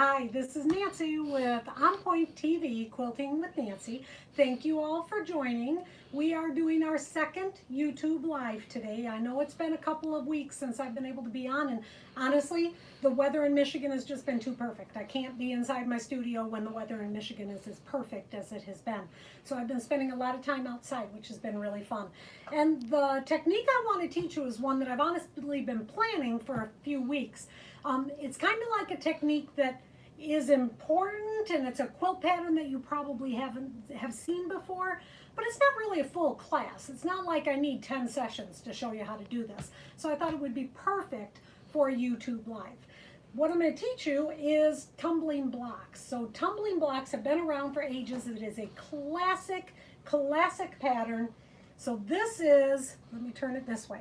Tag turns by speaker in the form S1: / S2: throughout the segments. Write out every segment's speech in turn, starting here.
S1: Hi, this is Nancy with On Point TV, Quilting with Nancy. Thank you all for joining. We are doing our second YouTube Live today. I know it's been a couple of weeks since I've been able to be on, and honestly, the weather in Michigan has just been too perfect. I can't be inside my studio when the weather in Michigan is as perfect as it has been. So I've been spending a lot of time outside, which has been really fun. And the technique I want to teach you is one that I've honestly been planning for a few weeks. It's kind of like a technique that is important, and it's a quilt pattern that you probably have seen before, but it's not really a full class. It's not like I need 10 sessions to show you how to do this. So I thought it would be perfect for YouTube Live. What I'm going to teach you is tumbling blocks. So tumbling blocks have been around for ages. It is a classic pattern. So this is, let me turn it this way.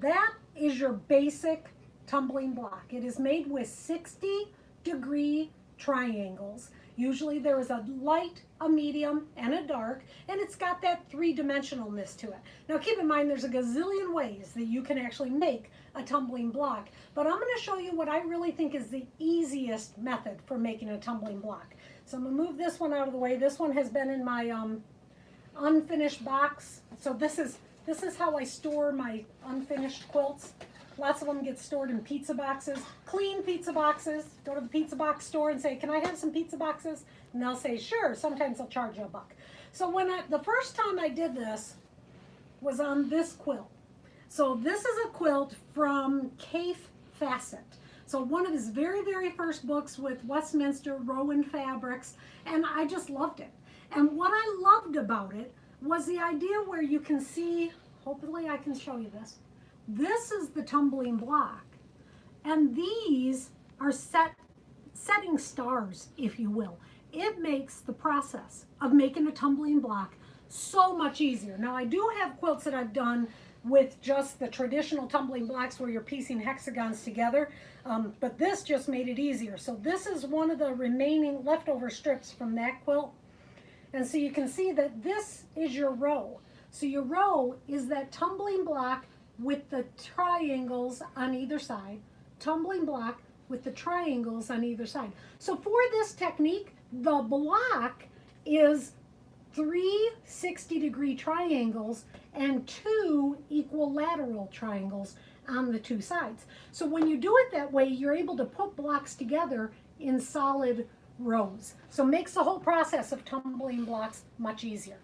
S1: That is your basic tumbling block. It is made with 60-degree triangles. Usually there is a light, a medium, and a dark, and it's got that three-dimensionalness to it. Now keep in mind there's a gazillion ways that you can actually make a tumbling block, but I'm going to show you what I really think is the easiest method for making a tumbling block. So I'm going to move this one out of the way. This one has been in my unfinished box. So this is how I store my unfinished quilts. Lots of them get stored in pizza boxes, clean pizza boxes. Go to the pizza box store and say, can I have some pizza boxes? And they'll say, sure. Sometimes they'll charge you $1. So the first time I did this was on this quilt. So this is a quilt from Cafe Facet. So one of his very, very first books with Westminster Rowan fabrics, and I just loved it. And what I loved about it was the idea where you can see, hopefully I can show you this. This is the tumbling block, and these are setting stars, if you will. It makes the process of making a tumbling block so much easier. Now, I do have quilts that I've done with just the traditional tumbling blocks where you're piecing hexagons together, but this just made it easier. So this is one of the remaining leftover strips from that quilt, and so you can see that this is your row. So your row is that tumbling block with the triangles on either side, tumbling block with the triangles on either side. So for this technique, the block is 3 60-degree triangles and 2 equilateral triangles on the two sides. So when you do it that way, you're able to put blocks together in solid rows. So it makes the whole process of tumbling blocks much easier.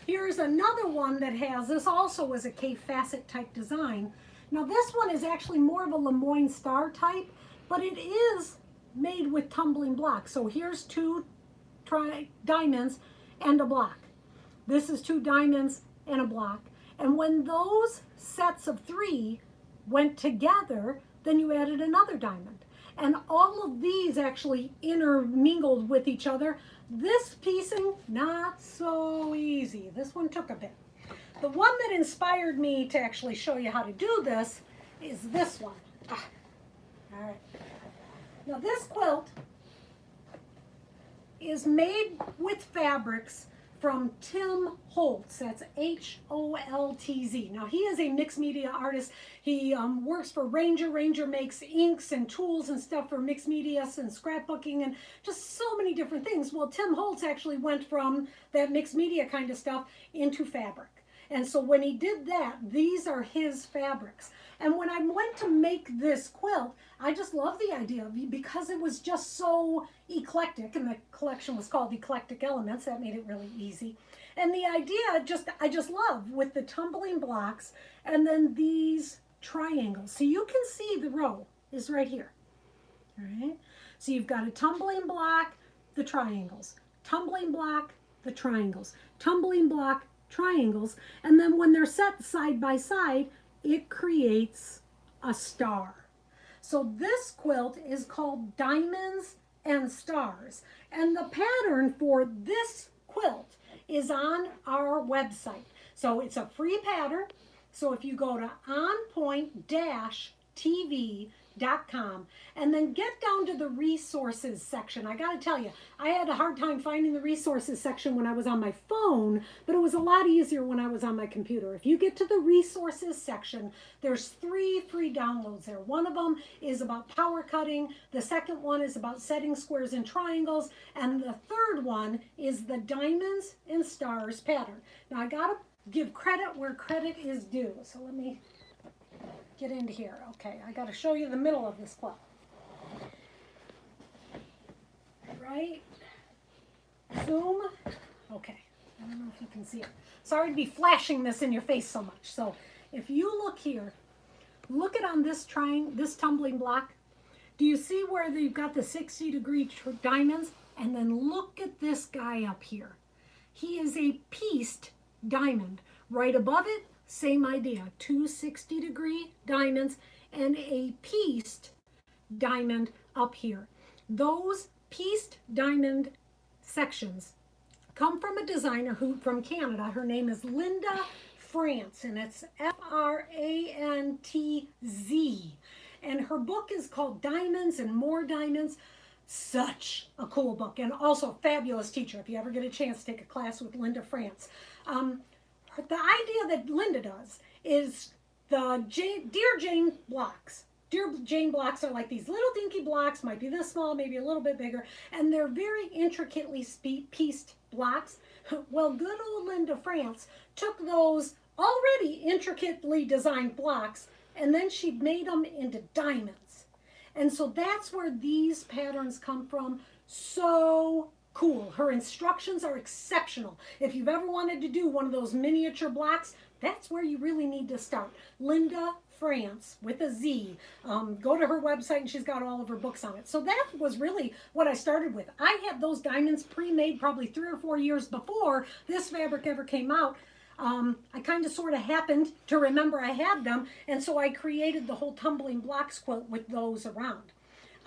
S1: Here's another one that has, this also is a Cafe Facet type design. Now this one is actually more of a Lemoyne star type, but it is made with tumbling blocks. So here's 2 diamonds and a block. This is 2 diamonds and a block. And when those sets of 3 went together, then you added another diamond. And all of these actually intermingled with each other. This piecing, not so easy. This one took a bit. The one that inspired me to actually show you how to do this is this one. All right. Now this quilt is made with fabrics from Tim Holtz. That's H-O-L-T-Z. Now he is a mixed media artist. He works for Ranger. Ranger makes inks and tools and stuff for mixed media and scrapbooking and just so many different things. Well, Tim Holtz actually went from that mixed media kind of stuff into fabric. And so when he did that, these are his fabrics. And when I went to make this quilt, I just love the idea of, because it was just so eclectic, and the collection was called Eclectic Elements. That made it really easy. And the idea I just love with the tumbling blocks and then these triangles. So you can see the row is right here. All right. So you've got a tumbling block, the triangles, tumbling block, the triangles, tumbling block, triangles, and then when they're set side by side, it creates a star. So this quilt is called Diamonds and Stars, and the pattern for this quilt is on our website. So it's a free pattern. So if you go to onpoint-tv, quiltingwithnancy.com, and then get down to the resources section. I got to tell you, I had a hard time finding the resources section when I was on my phone, but it was a lot easier when I was on my computer. If you get to the resources section, there's 3 free downloads there. One of them is about power cutting, the second one is about setting squares and triangles, and the third one is the diamonds and stars pattern. Now I got to give credit where credit is due, so let me get into here. Okay, I got to show you the middle of this quilt. Right? Zoom. Okay, I don't know if you can see it. Sorry to be flashing this in your face so much. So if you look here, look at on this tumbling block. Do you see where you've got the 60-degree diamonds? And then look at this guy up here. He is a pieced diamond. Right above it, same idea. 2 60-degree diamonds and a pieced diamond up here. Those pieced diamond sections come from a designer from Canada. Her name is Linda Franz, and it's Frantz. And her book is called Diamonds and More Diamonds. Such a cool book, and also a fabulous teacher if you ever get a chance to take a class with Linda Franz. The idea that Linda does is the Dear Jane blocks. Dear Jane blocks are like these little dinky blocks, might be this small, maybe a little bit bigger, and they're very intricately pieced blocks. Well, good old Linda Franz took those already intricately designed blocks, and then she made them into diamonds. And so that's where these patterns come from. So cool. Her instructions are exceptional. If you've ever wanted to do one of those miniature blocks, that's where you really need to start. Linda Franz with a Z. Go to her website and she's got all of her books on it. So that was really what I started with. I had those diamonds pre-made probably 3 or 4 years before this fabric ever came out. I kind of sort of happened to remember I had them, and so I created the whole Tumbling Blocks quilt with those around.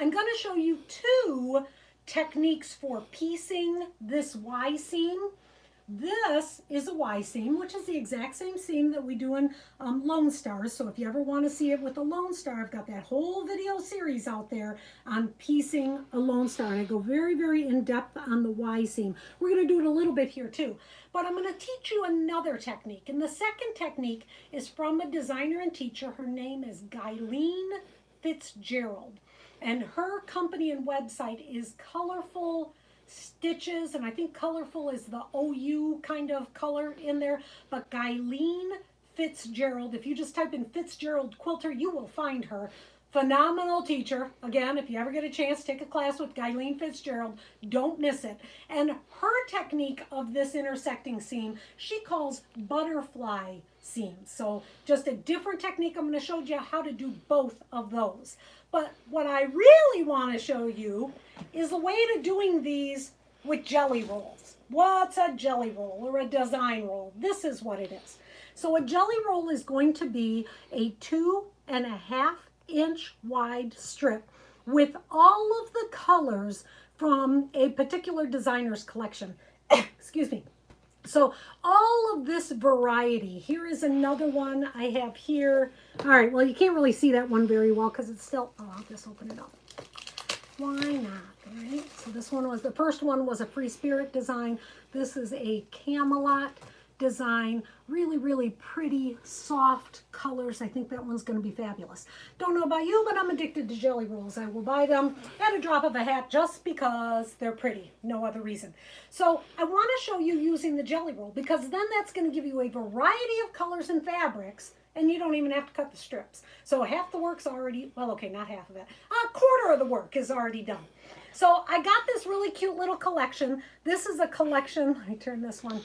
S1: I'm going to show you 2 techniques for piecing this Y seam. This is a Y seam, which is the exact same seam that we do in Lone Stars. So if you ever want to see it with a Lone Star, I've got that whole video series out there on piecing a Lone Star. And I go very, very in-depth on the Y seam. We're going to do it a little bit here too. But I'm going to teach you another technique. And the second technique is from a designer and teacher. Her name is Gyleen Fitzgerald. And her company and website is Colorful Stitches, and I think colorful is the OU kind of color in there, but Gyleen Fitzgerald, if you just type in Fitzgerald Quilter, you will find her. Phenomenal teacher. Again, if you ever get a chance to take a class with Gyleen Fitzgerald, don't miss it. And her technique of this intersecting seam, she calls butterfly seams. So just a different technique. I'm going to show you how to do both of those. But what I really want to show you is the way to doing these with jelly rolls. What's a jelly roll or a design roll? This is what it is. So a jelly roll is going to be a 2.5 inch wide strip with all of the colors from a particular designer's collection. Excuse me. So all of this variety, here is another one I have here. All right, well, you can't really see that one very well because it's still, oh, I'll just open it up. Why not, right? So this one was, the first one was a Free Spirit design. This is a Camelot design. Really, really pretty, soft colors. I think that one's going to be fabulous. Don't know about you, but I'm addicted to jelly rolls. I will buy them at a drop of a hat just because they're pretty. No other reason. So I want to show you using the jelly roll because then that's going to give you a variety of colors and fabrics, and you don't even have to cut the strips. So half the work's already, well, okay, not half of it. A quarter of the work is already done. So I got this really cute little collection. This is a collection. Let me turn this one.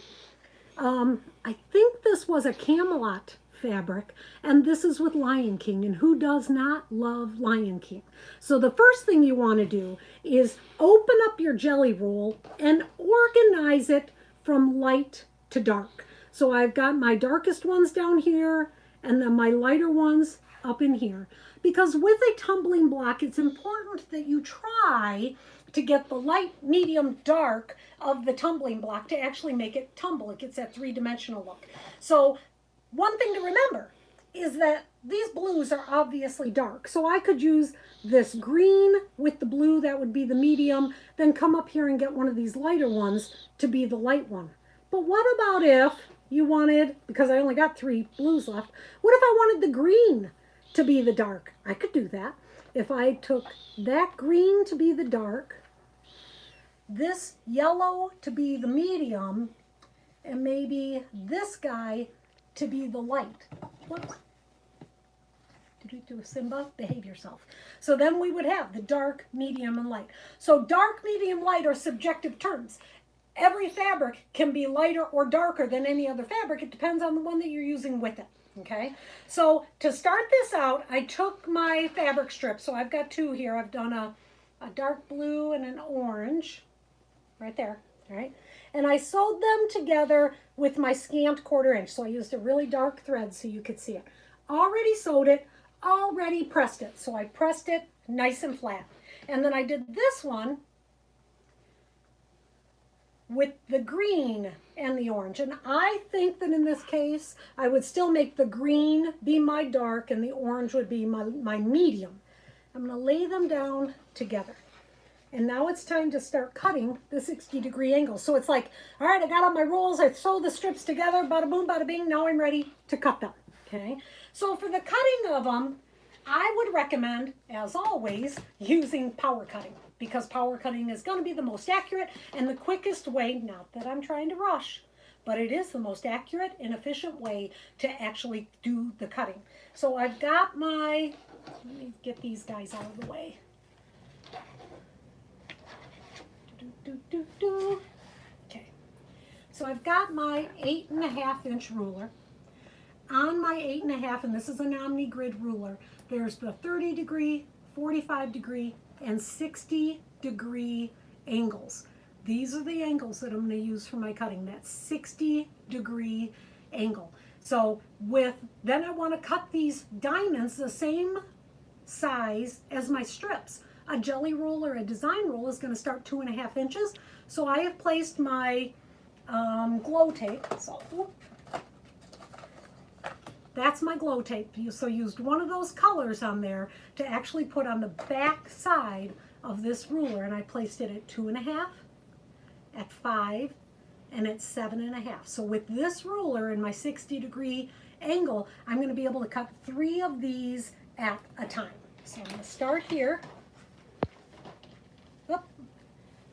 S1: I think this was a Camelot fabric, and this is with Lion King, and who does not love Lion King? So the first thing you want to do is open up your jelly roll and organize it from light to dark. So I've got my darkest ones down here, and then my lighter ones up in here. Because with a tumbling block, it's important that you try to get the light, medium, dark of the tumbling block to actually make it tumble. It gets that 3-dimensional look. So one thing to remember is that these blues are obviously dark. So I could use this green with the blue, that would be the medium, then come up here and get one of these lighter ones to be the light one. But what about if you wanted, because I only got 3 blues left, what if I wanted the green to be the dark? I could do that. If I took that green to be the dark, this yellow to be the medium, and maybe this guy to be the light. Whoops. Simba, behave yourself. So then we would have the dark, medium, and light. So dark, medium, light are subjective terms. Every fabric can be lighter or darker than any other fabric. It depends on the one that you're using with it. Okay, so to start this out, I took my fabric strip. So I've got 2 here. I've done a dark blue and an orange right there, right? And I sewed them together with my scant 1/4 inch. So I used a really dark thread so you could see it. Already sewed it, already pressed it. So I pressed it nice and flat. And then I did this one with the green and the orange. And I think that in this case, I would still make the green be my dark and the orange would be my medium. I'm gonna lay them down together. And now it's time to start cutting the 60-degree angle. So it's like, all right, I got all my rolls, I sewed the strips together, bada boom, bada bing, now I'm ready to cut them, okay? So for the cutting of them, I would recommend, as always, using power cutting, because power cutting is gonna be the most accurate and the quickest way, not that I'm trying to rush, but it is the most accurate and efficient way to actually do the cutting. So I've got my, let me get these guys out of the way. Okay, so I've got my 8.5 inch ruler. On my 8.5, and this is an Omni Grid ruler, there's the 30-degree, 45-degree, and 60-degree angles. These are the angles that I'm going to use for my cutting, that 60-degree angle. So then I want to cut these diamonds the same size as my strips. A jelly roll or a design roll is going to start 2.5 inches. So I have placed my glow tape. So that's my glow tape. So used one of those colors on there to actually put on the back side of this ruler. And I placed it at 2.5, at 5, and at 7.5. So with this ruler and my 60-degree angle, I'm going to be able to cut 3 of these at a time. So I'm going to start here.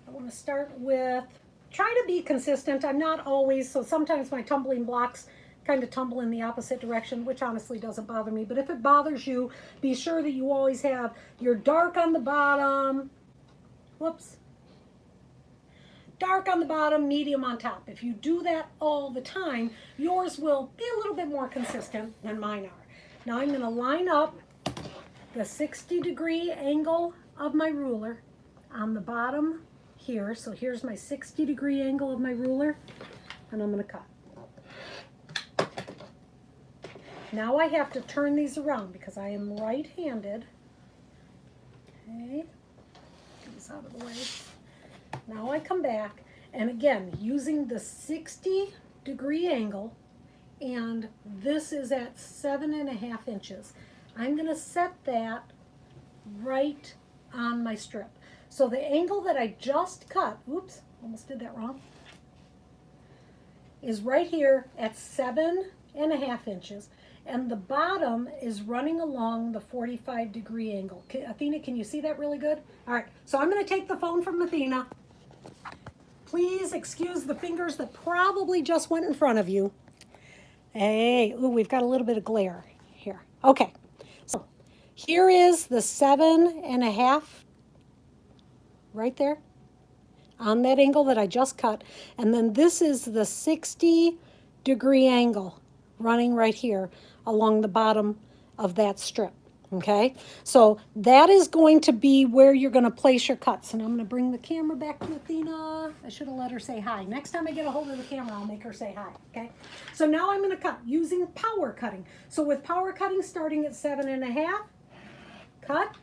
S1: I want to start with, try to be consistent. I'm not always, so sometimes my tumbling blocks kind of tumble in the opposite direction, which honestly doesn't bother me. But if it bothers you, be sure that you always have your dark on the bottom, whoops, dark on the bottom, medium on top. If you do that all the time, yours will be a little bit more consistent than mine are. Now I'm going to line up the 60-degree angle of my ruler on the bottom here. So here's my 60-degree angle of my ruler, and I'm going to cut. Now I have to turn these around because I am right-handed. Okay, get these out of the way. Now I come back, and again, using the 60-degree angle, and this is at 7.5 inches. I'm going to set that right on my strip. So the angle that I just cut, oops, almost did that wrong, is right here at 7.5 inches. And the bottom is running along the 45-degree angle. Athena, can you see that really good? All right, so I'm going to take the phone from Athena. Please excuse the fingers that probably just went in front of you. Hey, ooh, we've got a little bit of glare here. Okay, so here is the 7.5 right there on that angle that I just cut. And then this is the 60-degree angle running right here along the bottom of that strip. Okay, so that is going to be where you're going to place your cuts. And I'm going to bring the camera back to Athena. I should have let her say hi. Next time I get a hold of the camera, I'll make her say hi. Okay, so now I'm going to cut using power cutting. So with power cutting starting at 7.5, cut,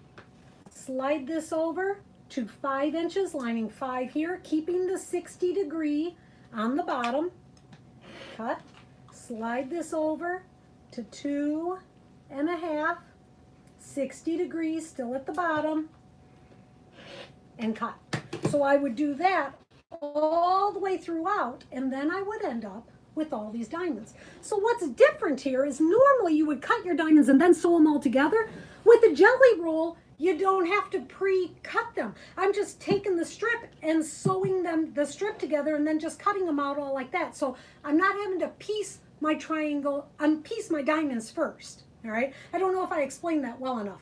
S1: slide this over to 5 inches, lining 5 here, keeping the 60-degree on the bottom. Cut, slide this over to 2 and a half, 60 degrees, still at the bottom, and cut. So I would do that all the way throughout, and then I would end up with all these diamonds. So what's different here is normally you would cut your diamonds and then sew them all together. With the jelly roll, you don't have to pre-cut them. I'm just taking the strip and sewing the strip together and then just cutting them out all like that. So I'm not having to piece my triangle, unpiece my diamonds first, all right? I don't know if I explained that well enough.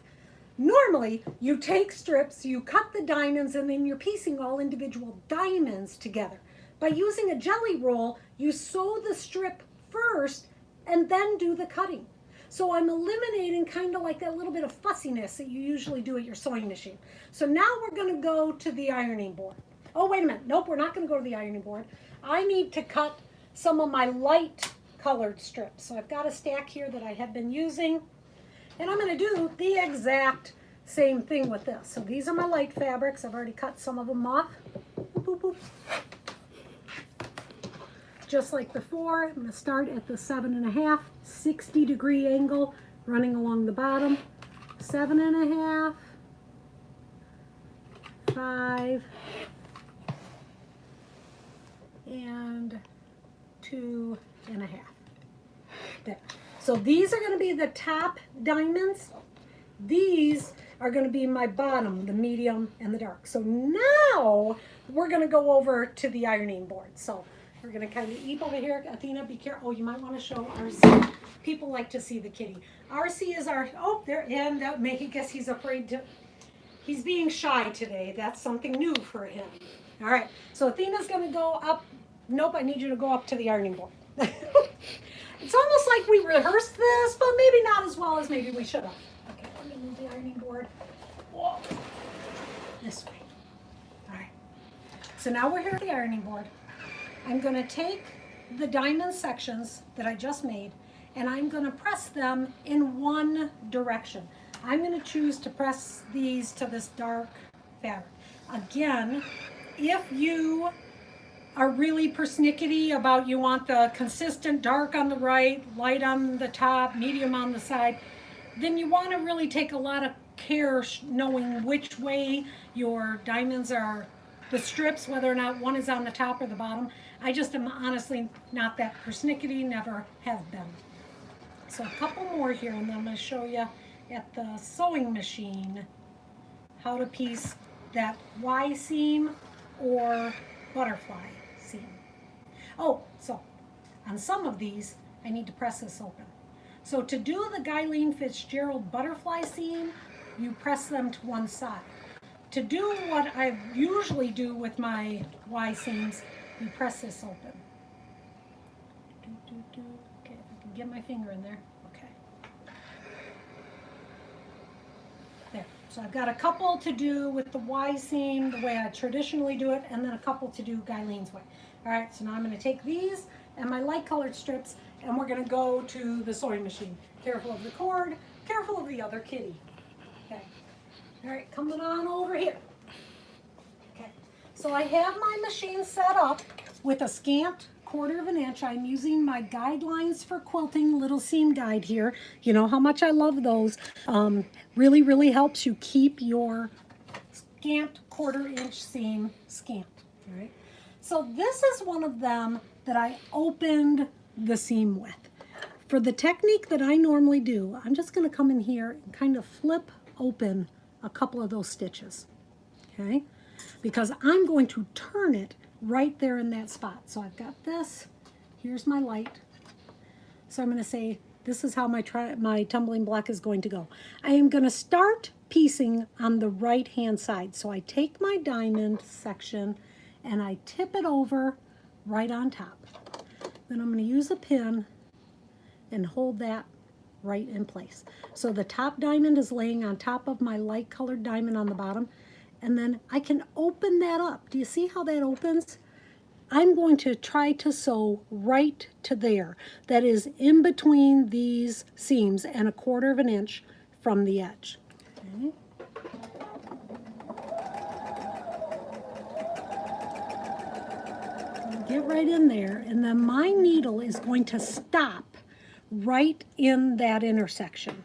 S1: Normally, you take strips, you cut the diamonds, and then you're piecing all individual diamonds together. By using a jelly roll, you sew the strip first and then do the cutting. So I'm eliminating kind of like that little bit of fussiness that you usually do at your sewing machine. So now we're going to go to the ironing board. Oh, wait a minute. Nope, we're not going to go to the ironing board. I need to cut some of my light colored strips. So I've got a stack here that I have been using. And I'm going to do the exact same thing with this. So these are my light fabrics. I've already cut some of them off. Boop, boop, boop. Just like before, I'm going to start at the 7.5, 60-degree angle, running along the bottom. 7.5, 5, and 2.5. There. So these are going to be the top diamonds. These are going to be my bottom, the medium and the dark. So now we're going to go over to the ironing board. So we're going to kind of eep over here. Athena, be careful. Oh, you might want to show RC. People like to see the kitty. RC is our, oh, there, and I guess he's afraid to, he's being shy today. That's something new for him. All right, so Athena's going to go up. Nope, I need you to go up to the ironing board. It's almost like we rehearsed this, but maybe not as well as maybe we should have. Okay, let me move the ironing board. Whoa. This way. All right. So now we're here at the ironing board. I'm going to take the diamond sections that I just made and I'm going to press them in one direction. I'm going to choose to press these to this dark fabric. Again, if you are really persnickety about you want the consistent dark on the right, light on the top, medium on the side, then you want to really take a lot of care knowing which way your diamonds are, the strips, whether or not one is on the top or the bottom. I just am honestly not that persnickety, never have been. So a couple more here, and then I'm going to show you at the sewing machine how to piece that Y seam or butterfly seam. Oh, so on some of these, I need to press this open. So to do the Gyleen Fitzgerald butterfly seam, you press them to one side. To do what I usually do with my Y seams, you press this open. Okay, if I can get my finger in there. Okay. There. So I've got a couple to do with the Y seam, the way I traditionally do it, and then a couple to do Gyleen's way. All right, so now I'm going to take these and my light colored strips, and we're going to go to the sewing machine. Careful of the cord, careful of the other kitty. Okay. All right, coming on over here. Okay, so I have my machine set up with a scant 1/4 inch. I'm using my Guidelines for Quilting little seam guide here. You know how much I love those. Really, really helps you keep your scant 1/4 inch seam scant. All right. So this is one of them that I opened the seam with. For the technique that I normally do, I'm just going to come in here and kind of flip open a couple of those stitches, okay? Because I'm going to turn it right there in that spot. So I've got this, here's my light. So I'm going to say, this is how my tumbling block is going to go. I am going to start piecing on the right hand side. So I take my diamond section and I tip it over right on top. Then I'm going to use a pin and hold that right in place. So the top diamond is laying on top of my light colored diamond on the bottom, and then I can open that up. Do you see how that opens? I'm going to try to sew right to there. That is in between these seams and 1/4 inch from the edge. Okay. Get right in there, and then my needle is going to stop right in that intersection.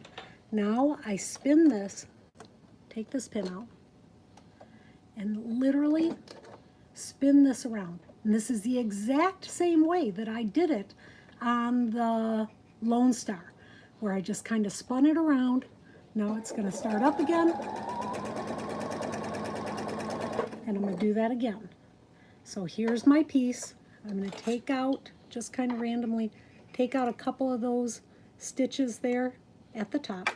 S1: Now I spin this, take this pin out, and literally spin this around. And this is the exact same way that I did it on the Lone Star, where I just kind of spun it around. Now it's going to start up again. And I'm going to do that again. So here's my piece. I'm going to take out, just kind of randomly, take out a couple of those stitches there at the top.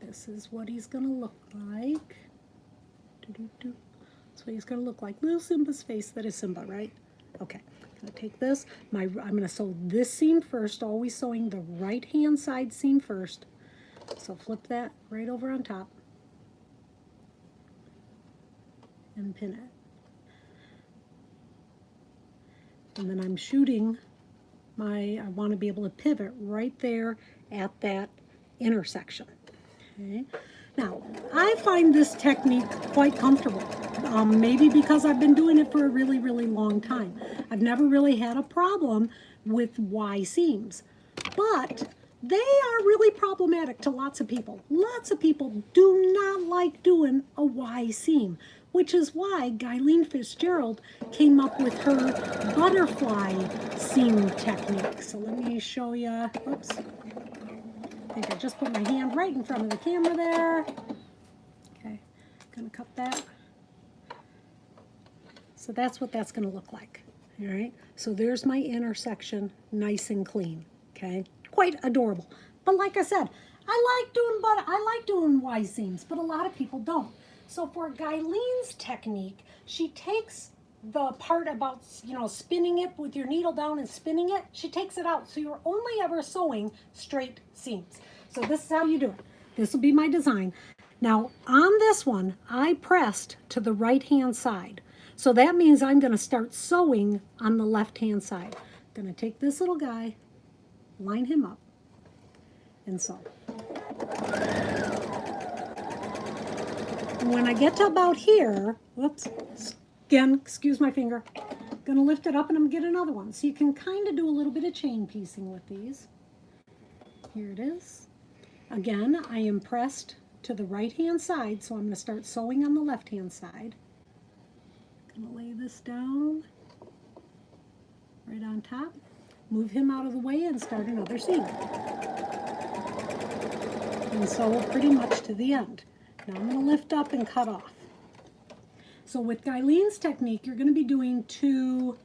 S1: This is what he's going to look like. That's what he's going to look like. Little Simba's face. That is Simba, right? Okay. I'm going to take this. I'm going to sew this seam first, always sewing the right-hand side seam first. So flip that right over on top and pin it. And then I'm shooting I want to be able to pivot right there at that intersection. Okay. Now, I find this technique quite comfortable, maybe because I've been doing it for a really, really long time. I've never really had a problem with Y seams, but they are really problematic to lots of people. Lots of people do not like doing a Y seam, which is why Gyleen Fitzgerald came up with her butterfly seam technique. So let me show you. Oops. I think I just put my hand right in front of the camera there. Okay, gonna cut that. So that's what that's gonna look like. All right, so there's my intersection, nice and clean. Okay, quite adorable. But like I said, I like doing Y seams, but a lot of people don't. So for Gyleen's technique, she takes the part about, spinning it with your needle down and spinning it, she takes it out. So you're only ever sewing straight seams. So this is how you do it. This will be my design. Now on this one, I pressed to the right-hand side. So that means I'm going to start sewing on the left-hand side. I'm going to take this little guy, line him up, and sew. And when I get to about here, whoops, again, excuse my finger, I'm going to lift it up and I'm going to get another one. So you can kind of do a little bit of chain piecing with these. Here it is. Again, I am pressed to the right-hand side, so I'm going to start sewing on the left-hand side. I'm going to lay this down right on top, move him out of the way, and start another seam. And sew pretty much to the end. Now I'm going to lift up and cut off. So with Gyleen's technique, you're going to be doing 2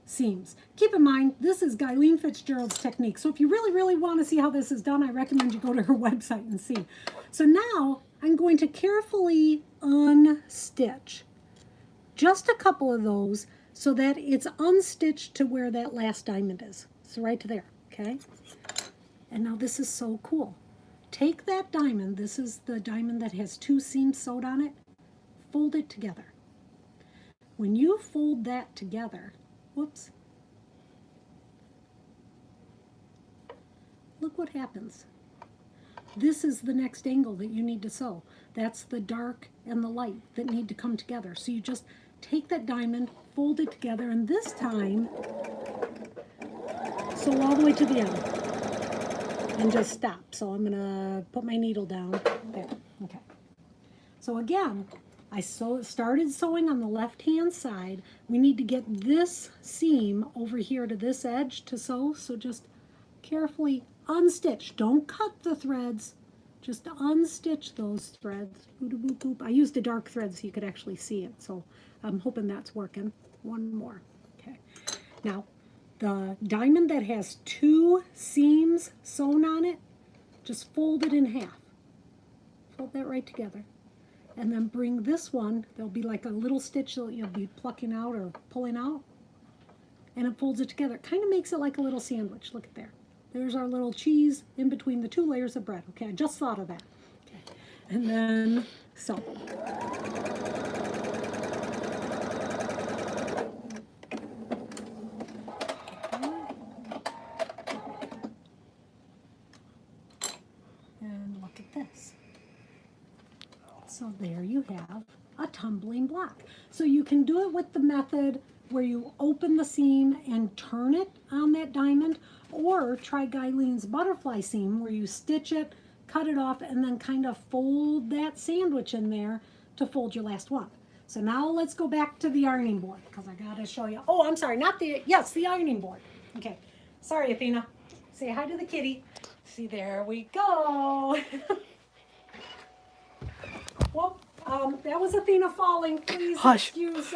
S1: seams. Keep in mind, this is Gyleen Fitzgerald's technique. So if you really, really want to see how this is done, I recommend you go to her website and see. So now I'm going to carefully unstitch just a couple of those so that it's unstitched to where that last diamond is. So right to there, okay? And now this is so cool. Take that diamond, this is the diamond that has 2 seams sewed on it, fold it together. When you fold that together, whoops, look what happens. This is the next angle that you need to sew. That's the dark and the light that need to come together. So you just take that diamond, fold it together, and this time, sew all the way to the end. And just stop. So I'm going to put my needle down there. Okay. So again, I started sewing on the left-hand side. We need to get this seam over here to this edge to sew. So just carefully unstitch. Don't cut the threads. Just unstitch those threads. Boop, boop, boop. I used a dark thread so you could actually see it. So I'm hoping that's working. One more. Okay. Now, the diamond that has 2 seams sewn on it, just fold it in half. Fold that right together. And then bring this one, there'll be like a little stitch that you'll be plucking out or pulling out. And it folds it together. It kind of makes it like a little sandwich. Look at there. There's our little cheese in between the 2 layers of bread. Okay, I just thought of that. Okay. And then sew. So there you have a tumbling block. So you can do it with the method where you open the seam and turn it on that diamond, or try Gyleen's butterfly seam where you stitch it, cut it off, and then kind of fold that sandwich in there to fold your last one. So now let's go back to the ironing board because I gotta show you. Oh, I'm sorry, not the, yes, the ironing board. Okay, sorry, Athena. Say hi to the kitty. See, there we go. Well, that was Athena falling. Please excuse.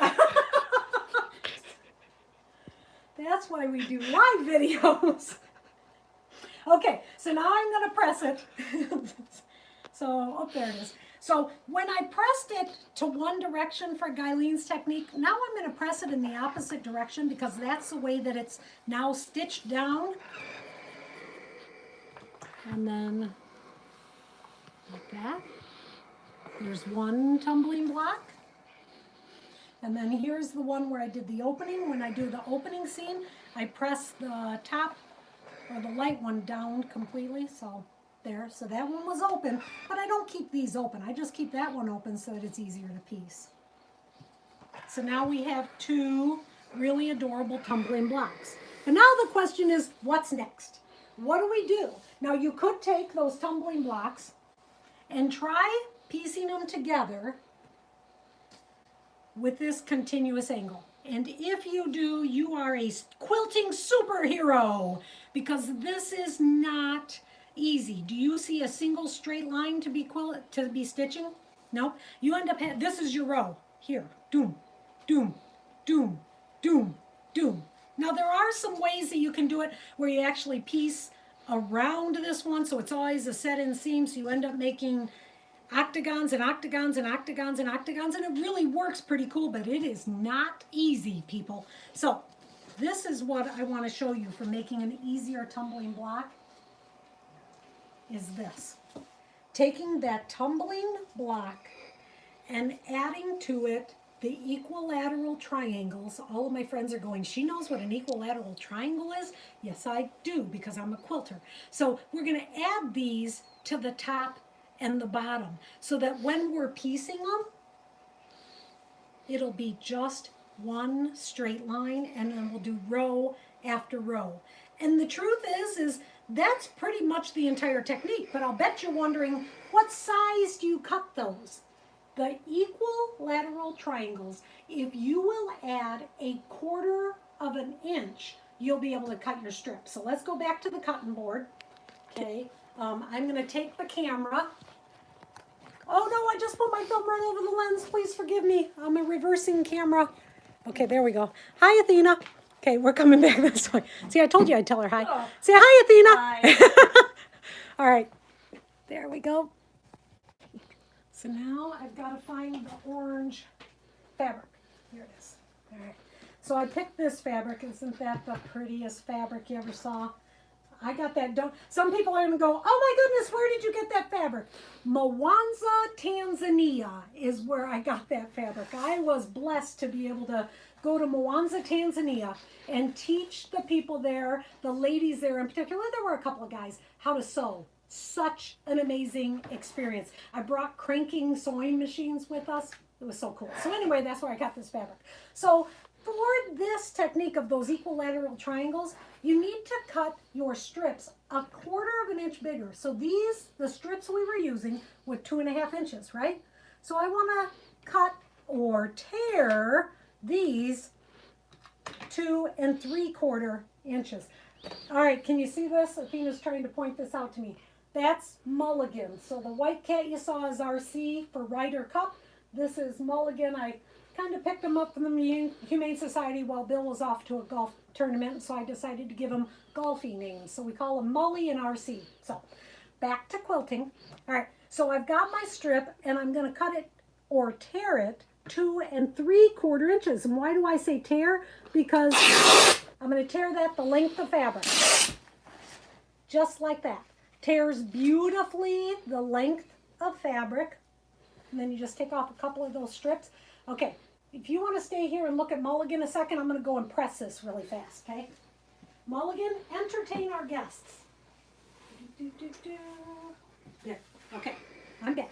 S1: That's why we do live videos. Okay, so now I'm going to press it. So, oh, there it is. So when I pressed it to one direction for Gyleen's technique, now I'm going to press it in the opposite direction because that's the way that it's now stitched down. And then like that. There's one tumbling block. And then here's the one where I did the opening. When I do the opening seam, I press the top or the light one down completely. So there, so that one was open, but I don't keep these open. I just keep that one open so that it's easier to piece. So now we have two really adorable tumbling blocks. But now the question is, what's next? What do we do? Now you could take those tumbling blocks and try piecing them together with this continuous angle. And if you do, you are a quilting superhero because this is not easy. Do you see a single straight line to be stitching? No. You end up this is your row here. Doom, doom, doom, doom, doom. Now there are some ways that you can do it where you actually piece around this one, so it's always a set-in seam, so you end up making octagons and octagons and octagons and octagons, and it really works pretty cool, but it is not easy, people. So this is what I want to show you for making an easier tumbling block is this. Taking that tumbling block and adding to it the equilateral triangles. All of my friends are going, she knows what an equilateral triangle is? Yes, I do, because I'm a quilter. So we're going to add these to the top and the bottom so that when we're piecing them, it'll be just one straight line, and then we'll do row after row. And the truth is that's pretty much the entire technique, but I'll bet you're wondering, what size do you cut those? The equilateral triangles, if you will add 1/4 of an inch, you'll be able to cut your strip. So let's go back to the cutting board. Okay, I'm going to take the camera. Oh no, I just put my thumb right over the lens. Please forgive me. I'm a reversing camera. Okay, there we go. Hi, Athena. Okay, we're coming back this way. See, I told you I'd tell her hi. Oh. Say hi, Athena. Hi. All right, there we go. So now I've got to find the orange fabric. Here it is. All right. So I picked this fabric. Isn't that the prettiest fabric you ever saw? I got that. Some people are going to go, oh my goodness, where did you get that fabric? Mwanza, Tanzania is where I got that fabric. I was blessed to be able to go to Mwanza, Tanzania and teach the people there, the ladies there in particular, there were a couple of guys, how to sew. Such an amazing experience. I brought cranking sewing machines with us. It was so cool. So anyway, that's where I got this fabric. So for this technique of those equilateral triangles, you need to cut your strips 1/4 of an inch bigger. So these, the strips we were using, were 2.5 inches, right? So I want to cut or tear these 2 3/4 inches. All right, can you see this? Athena's trying to point this out to me. That's mulligan. So the white cat you saw is RC for Ryder Cup. This is mulligan. I kind of picked them up from the Humane Society while Bill was off to a golf tournament, and so I decided to give them golfy names. So we call them Mully and RC. So back to quilting. All right, so I've got my strip, and I'm going to cut it or tear it 2 3/4 inches. And why do I say tear? Because I'm going to tear that the length of fabric. Just like that. Tears beautifully the length of fabric. And then you just take off a couple of those strips. Okay, if you want to stay here and look at mulligan a second, I'm going to go and press this really fast, okay? Mulligan, entertain our guests. There, okay, I'm back.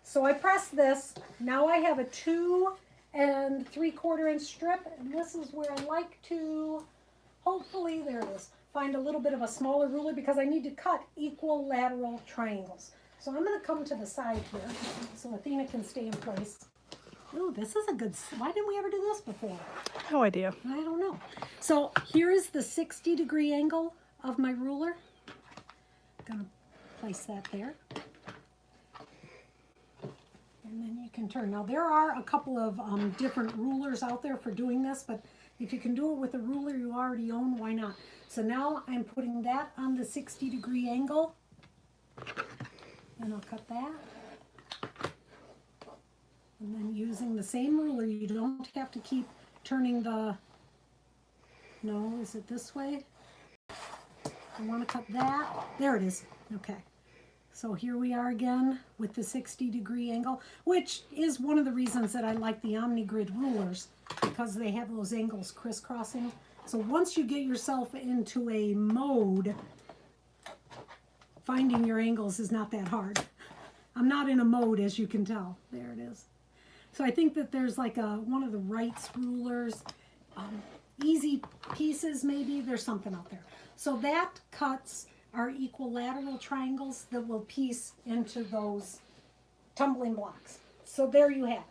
S1: So I press this. Now I have a 2 and 3/4 inch strip. And this is where I like to, hopefully, there it is, find a little bit of a smaller ruler because I need to cut equilateral triangles. So I'm going to come to the side here so Athena can stay in place. Ooh, this is a good, why didn't we ever do this before?
S2: No idea.
S1: I don't know. So here is the 60-degree angle of my ruler. I'm going to place that there. And then you can turn. Now there are a couple of different rulers out there for doing this, but if you can do it with a ruler you already own, why not? So now I'm putting that on the 60-degree angle. And I'll cut that. And then using the same ruler, you don't have to keep turning the, no, is it this way? I want to cut that. There it is. Okay. So here we are again with the 60-degree angle, which is one of the reasons that I like the OmniGrid rulers, because they have those angles crisscrossing. So once you get yourself into a mode, finding your angles is not that hard. I'm not in a mode, as you can tell. There it is. So I think that there's like one of the Wright's rulers, easy pieces maybe, there's something out there. So that cuts our equilateral triangles that will piece into those tumbling blocks. So there you have it.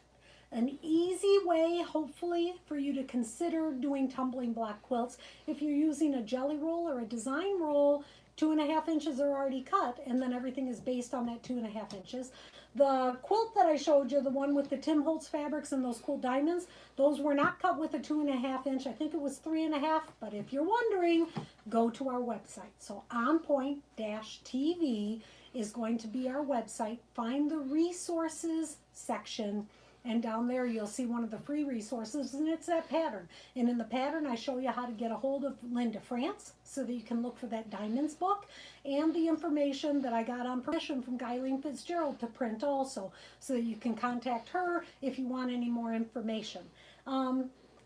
S1: An easy way, hopefully, for you to consider doing tumbling block quilts. If you're using a jelly roll or a design roll, 2.5 inches are already cut, and then everything is based on that 2.5 inches. The quilt that I showed you, the one with the Tim Holtz fabrics and those cool diamonds, those were not cut with a 2.5 inch. I think it was 3.5, but if you're wondering, go to our website. So OnPoint-TV is going to be our website. Find the resources section, and down there you'll see one of the free resources, and it's that pattern. And in the pattern I show you how to get a hold of Linda Franz so that you can look for that diamonds book, and the information that I got on permission from Gyleen Fitzgerald to print also, so that you can contact her if you want any more information.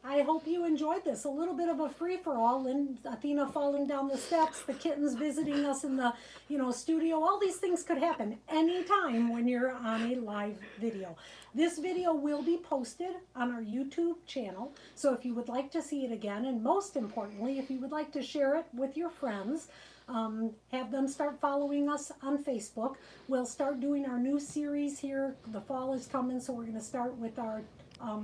S1: I hope you enjoyed this. A little bit of a free-for-all. Athena falling down the steps, the kittens visiting us in the studio. All these things could happen anytime when you're on a live video. This video will be posted on our YouTube channel, so if you would like to see it again, and most importantly, if you would like to share it with your friends, have them start following us on Facebook. We'll start doing our new series here. The fall is coming, so we're going to start with our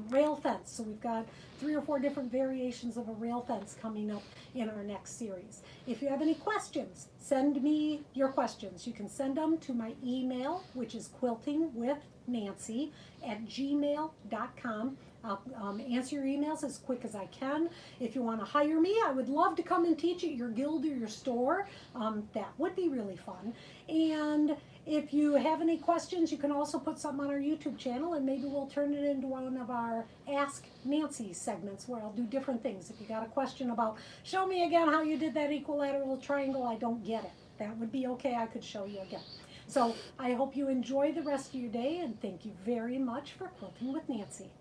S1: rail fence. So we've got 3 or 4 different variations of a rail fence coming up in our next series. If you have any questions, send me your questions. You can send them to my email, which is quiltingwithnancy@gmail.com. I'll answer your emails as quick as I can. If you want to hire me, I would love to come and teach at your guild or your store. That would be really fun. And if you have any questions, you can also put something on our YouTube channel, and maybe we'll turn it into one of our Ask Nancy segments where I'll do different things. If you got a question about, show me again how you did that equilateral triangle, I don't get it, that would be okay. I could show you again. So I hope you enjoy the rest of your day, and thank you very much for Quilting with Nancy.